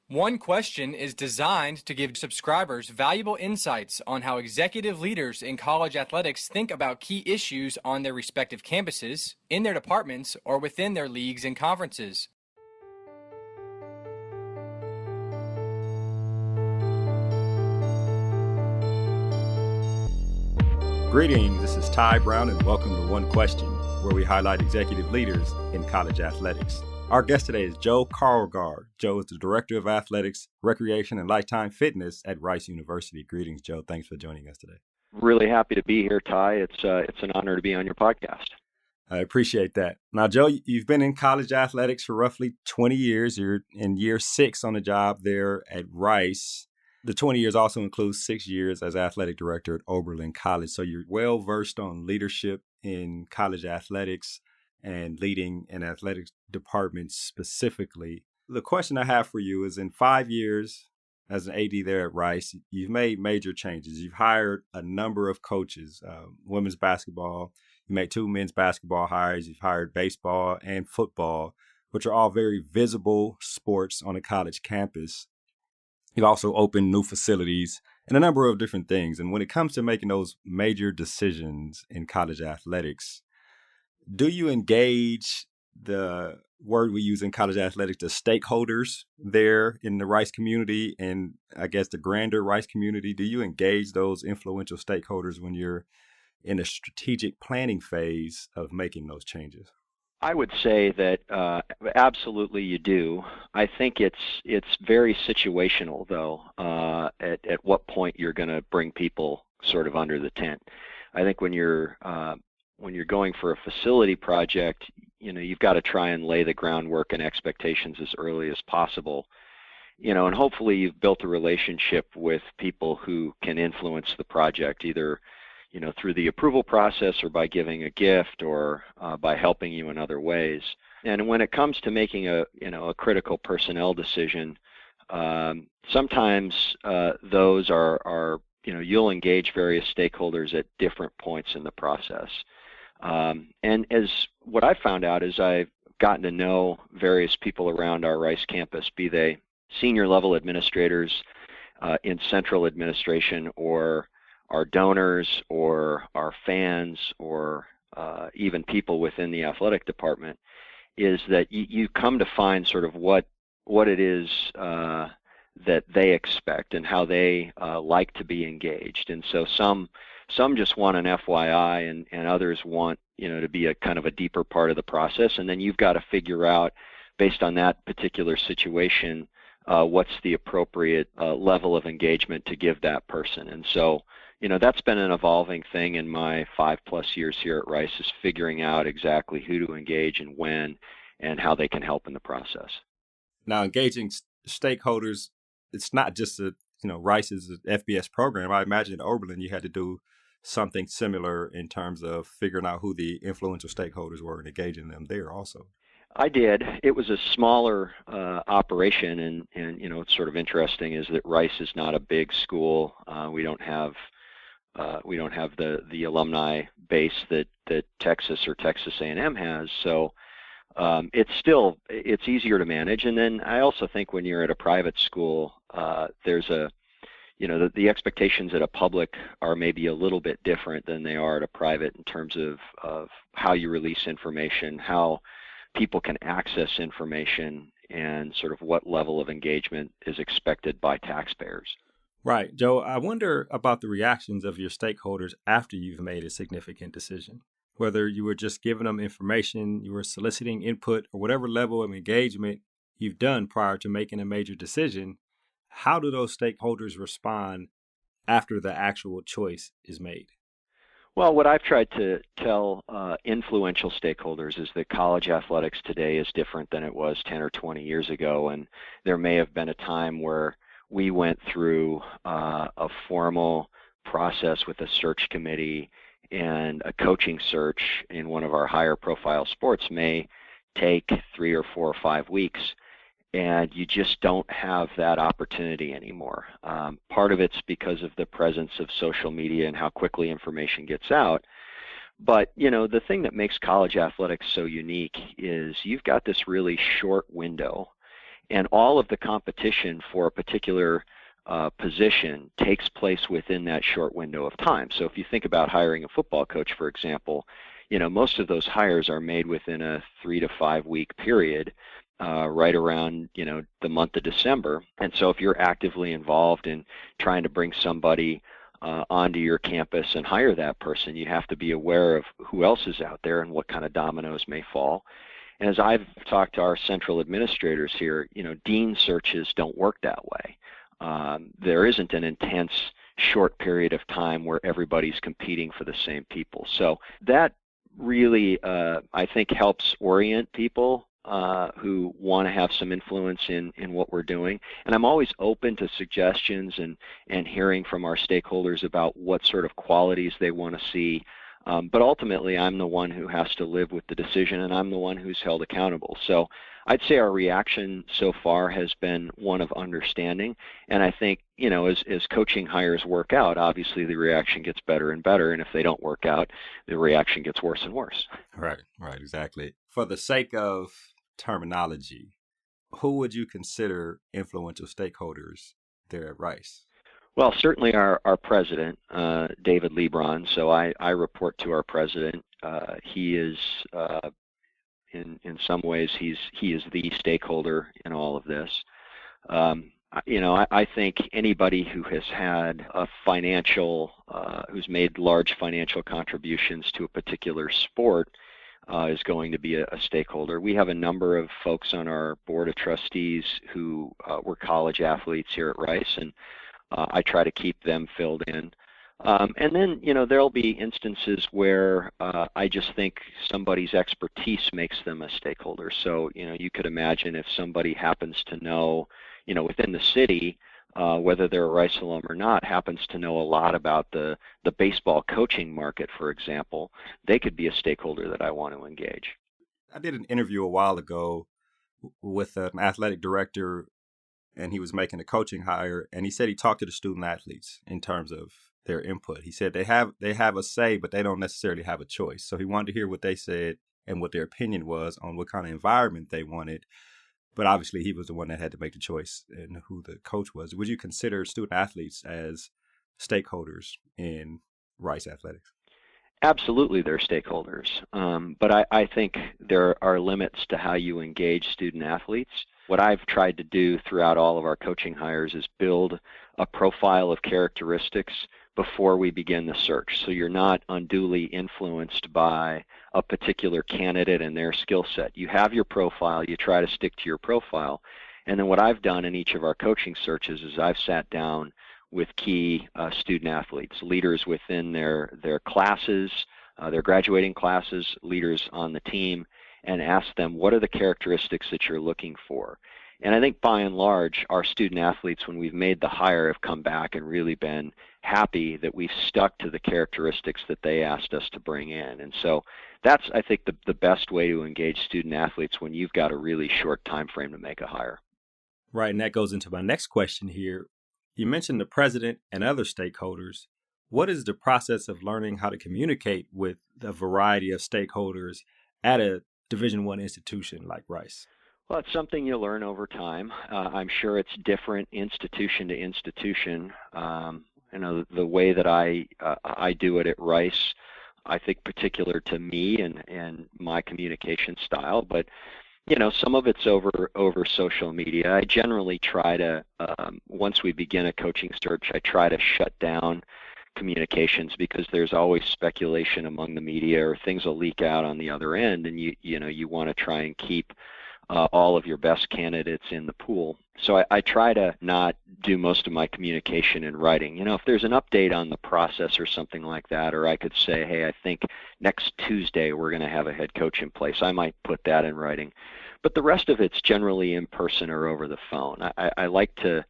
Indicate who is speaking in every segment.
Speaker 1: One Question is designed to give subscribers valuable insights on how executive leaders in college athletics think about key issues on their respective campuses, in their departments, or within their leagues and conferences.
Speaker 2: Greetings, this is Ty Brown, and welcome to One Question, where we highlight executive leaders in college athletics. Our guest today is Joe Karlgaard. Joe is the Director of Athletics, Recreation, and Lifetime Fitness at Rice University. Greetings, Joe. Thanks for joining us today.
Speaker 3: Really happy to be here, Ty. It's an honor to be on your podcast.
Speaker 2: I appreciate that. Now, Joe, you've been in college athletics for roughly 20 years. You're in year 6 on the job there at Rice. The 20 years also includes 6 years as athletic director at Oberlin College. So you're well versed on leadership in college athletics and leading an athletics department specifically. The question I have for you is, in 5 years as an AD there at Rice, you've made major changes. You've hired a number of coaches, women's basketball. You made 2 men's basketball hires. You've hired baseball and football, which are all very visible sports on a college campus. You've also opened new facilities and a number of different things. And when it comes to making those major decisions in college athletics, do you engage the word we use in college athletics, the stakeholders there in the Rice community and I guess the grander Rice community? Do you engage those influential stakeholders when you're in a strategic planning phase of making those changes?
Speaker 3: I would say that absolutely you do. I think it's very situational, though, at what point you're going to bring people sort of under the tent. I think when you're going for a facility project, you've got to try and lay the groundwork and expectations as early as possible. And hopefully you've built a relationship with people who can influence the project, either through the approval process or by giving a gift or by helping you in other ways. And when it comes to making a critical personnel decision, sometimes those are you'll engage various stakeholders at different points in the process. And as what I found out is I've gotten to know various people around our Rice campus, be they senior level administrators in central administration, or our donors, or our fans, or even people within the athletic department, is that you come to find sort of what it is that they expect and how they like to be engaged. And so some just want an FYI, and others want to be a kind of a deeper part of the process. And then you've got to figure out, based on that particular situation, what's the appropriate level of engagement to give that person. And so that's been an evolving thing in my 5+ years here at Rice, is figuring out exactly who to engage and when and how they can help in the process.
Speaker 2: Now, engaging stakeholders, it's not just Rice's FBS program. I imagine at Oberlin you had to do something similar in terms of figuring out who the influential stakeholders were and engaging them there also.
Speaker 3: I did. It was a smaller operation, and what's sort of interesting is that Rice is not a big school. We don't have the alumni base that Texas or Texas A&M has. So it's easier to manage. And then I also think when you're at a private school, there's the expectations at a public are maybe a little bit different than they are at a private in terms of how you release information, how people can access information, and sort of what level of engagement is expected by taxpayers.
Speaker 2: Right. Joe, I wonder about the reactions of your stakeholders after you've made a significant decision. Whether you were just giving them information, you were soliciting input, or whatever level of engagement you've done prior to making a major decision, how do those stakeholders respond after the actual choice is made?
Speaker 3: Well, what I've tried to tell influential stakeholders is that college athletics today is different than it was 10 or 20 years ago, and there may have been a time where we went through a formal process with a search committee, and a coaching search in one of our higher profile sports may take 3 or 4 or 5 weeks, and you just don't have that opportunity anymore. Part of it's because of the presence of social media and how quickly information gets out. But, the thing that makes college athletics so unique is you've got this really short window. And all of the competition for a particular position takes place within that short window of time. So if you think about hiring a football coach, for example, most of those hires are made within a 3 to 5 week period, right around, the month of December. And so if you're actively involved in trying to bring somebody onto your campus and hire that person, you have to be aware of who else is out there and what kind of dominoes may fall. And as I've talked to our central administrators here, dean searches don't work that way. There isn't an intense short period of time where everybody's competing for the same people. So that really, I think, helps orient people who want to have some influence in what we're doing. And I'm always open to suggestions and hearing from our stakeholders about what sort of qualities they want to see. But ultimately, I'm the one who has to live with the decision, and I'm the one who's held accountable. So I'd say our reaction so far has been one of understanding. And I think, as coaching hires work out, obviously the reaction gets better and better. And if they don't work out, the reaction gets worse and worse.
Speaker 2: Right, exactly. For the sake of terminology, who would you consider influential stakeholders there at Rice?
Speaker 3: Well, certainly our president, David Lebron. So I report to our president. He is, in some ways, he is the stakeholder in all of this. I think anybody who has had who's made large financial contributions to a particular sport is going to be a stakeholder. We have a number of folks on our board of trustees who were college athletes here at Rice, and I try to keep them filled in. And then, there'll be instances where I just think somebody's expertise makes them a stakeholder. So, you could imagine if somebody happens to know, within the city, whether they're a Rice alum or not, happens to know a lot about the baseball coaching market, for example, they could be a stakeholder that I want to engage.
Speaker 2: I did an interview a while ago with an athletic director, and he was making a coaching hire, and he said he talked to the student athletes in terms of their input. He said they have a say, but they don't necessarily have a choice. So he wanted to hear what they said and what their opinion was on what kind of environment they wanted. But obviously he was the one that had to make the choice and who the coach was. Would you consider student athletes as stakeholders in Rice athletics?
Speaker 3: Absolutely, they're stakeholders. But I think there are limits to how you engage student athletes. What I've tried to do throughout all of our coaching hires is build a profile of characteristics before we begin the search. So you're not unduly influenced by a particular candidate and their skill set. You have your profile, you try to stick to your profile. And then what I've done in each of our coaching searches is I've sat down with key student athletes, leaders within their classes, their graduating classes, leaders on the team, and asked them, what are the characteristics that you're looking for? And I think by and large, our student athletes, when we've made the hire, have come back and really been happy that we've stuck to the characteristics that they asked us to bring in. And so that's, I think, the best way to engage student athletes when you've got a really short time frame to make a hire.
Speaker 2: Right, and that goes into my next question here. You mentioned the president and other stakeholders. What is the process of learning how to communicate with a variety of stakeholders at a Division I institution like Rice?
Speaker 3: Well, it's something you learn over time. I'm sure it's different institution to institution. The way that I do it at Rice, I think particular to me and my communication style, but some of it's over social media. I generally try to, once we begin a coaching search, I try to shut down communications because there's always speculation among the media or things will leak out on the other end, and you want to try and keep all of your best candidates in the pool. So I try to not do most of my communication in writing. If there's an update on the process or something like that, or I could say, hey, I think next Tuesday we're going to have a head coach in place, I might put that in writing. But the rest of it's generally in person or over the phone. I like to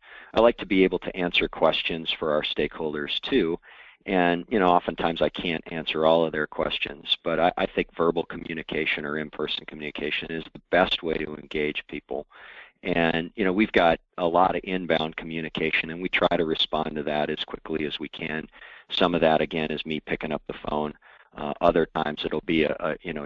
Speaker 3: be able to answer questions for our stakeholders too. And, oftentimes I can't answer all of their questions, but I think verbal communication or in-person communication is the best way to engage people. And, we've got a lot of inbound communication, and we try to respond to that as quickly as we can. Some of that, again, is me picking up the phone. Other times it'll be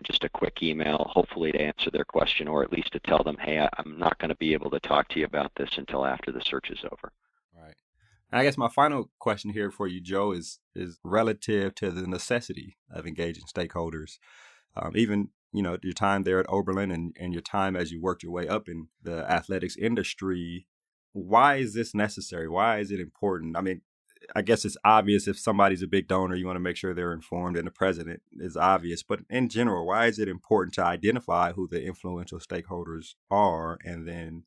Speaker 3: just a quick email, hopefully to answer their question, or at least to tell them, hey, I'm not going to be able to talk to you about this until after the search is over.
Speaker 2: Right. I guess my final question here for you, Joe, is relative to the necessity of engaging stakeholders. Even, your time there at Oberlin and your time as you worked your way up in the athletics industry, why is this necessary? Why is it important? I mean, I guess it's obvious if somebody's a big donor, you want to make sure they're informed, and the president is obvious. But in general, why is it important to identify who the influential stakeholders are, and then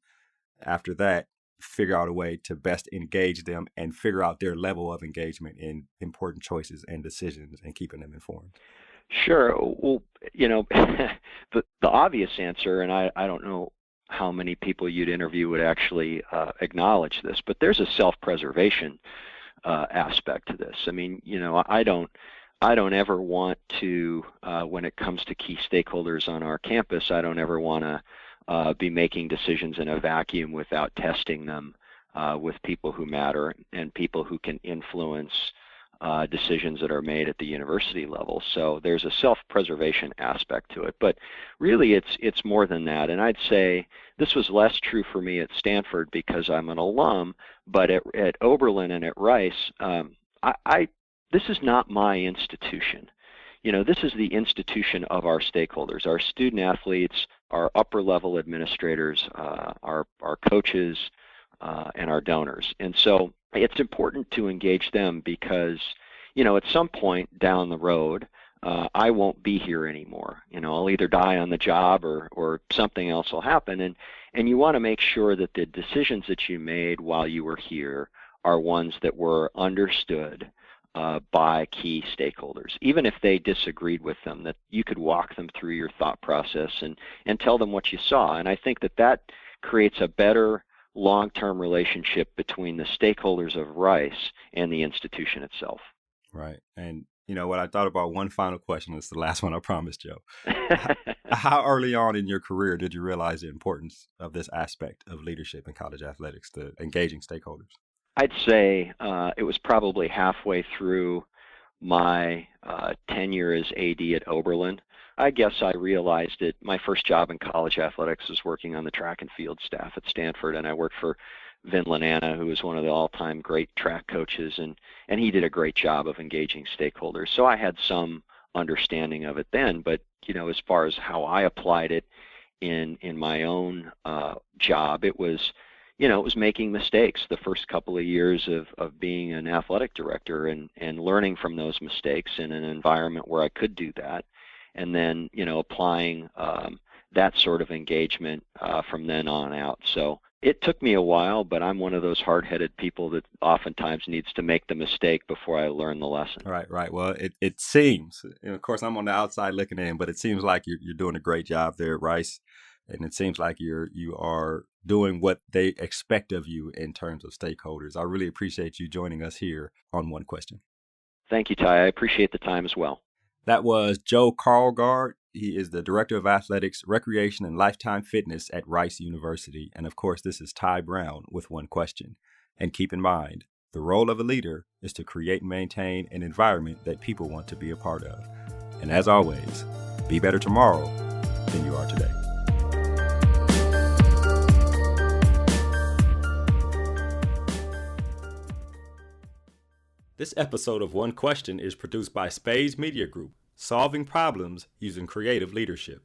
Speaker 2: after that, figure out a way to best engage them and figure out their level of engagement in important choices and decisions and keeping them informed?
Speaker 3: Sure. Well, the obvious answer, and I don't know how many people you'd interview would actually acknowledge this, but there's a self-preservation aspect to this. I mean, I don't ever want to, when it comes to key stakeholders on our campus, I don't ever want to be making decisions in a vacuum without testing them with people who matter and people who can influence decisions that are made at the university level. So there's a self-preservation aspect to it, but really it's more than that. And I'd say this was less true for me at Stanford because I'm an alum, but at Oberlin and at Rice, this is not my institution. This is the institution of our stakeholders, our student athletes, our upper level administrators, our coaches, and our donors. And so it's important to engage them because, at some point down the road, I won't be here anymore. I'll either die on the job or something else will happen. And you want to make sure that the decisions that you made while you were here are ones that were understood by key stakeholders, even if they disagreed with them, that you could walk them through your thought process and tell them what you saw. And I think that creates a better long-term relationship between the stakeholders of Rice and the institution itself.
Speaker 2: Right. And what I thought about, one final question, is the last one, I promise, Joe. How early on in your career did you realize the importance of this aspect of leadership in college athletics, the engaging stakeholders?
Speaker 3: I'd say it was probably halfway through my tenure as AD at Oberlin. I guess I realized it. My first job in college athletics was working on the track and field staff at Stanford, and I worked for Vin Lananna, who was one of the all-time great track coaches, and he did a great job of engaging stakeholders. So I had some understanding of it then, but as far as how I applied it in my own job, it was making mistakes the first couple of years of being an athletic director and learning from those mistakes in an environment where I could do that. And then, applying that sort of engagement from then on out. So it took me a while, but I'm one of those hard-headed people that oftentimes needs to make the mistake before I learn the lesson.
Speaker 2: Right. Well, it seems, of course, I'm on the outside looking in, but it seems like you're doing a great job there at Rice. And it seems like you are doing what they expect of you in terms of stakeholders. I really appreciate you joining us here on One Question.
Speaker 3: Thank you, Ty. I appreciate the time as well.
Speaker 2: That was Joe Karlgaard. He is the Director of Athletics, Recreation, and Lifetime Fitness at Rice University. And of course, this is Ty Brown with One Question. And keep in mind, the role of a leader is to create and maintain an environment that people want to be a part of. And as always, be better tomorrow than you are today. This episode of One Question is produced by Spades Media Group, solving problems using creative leadership.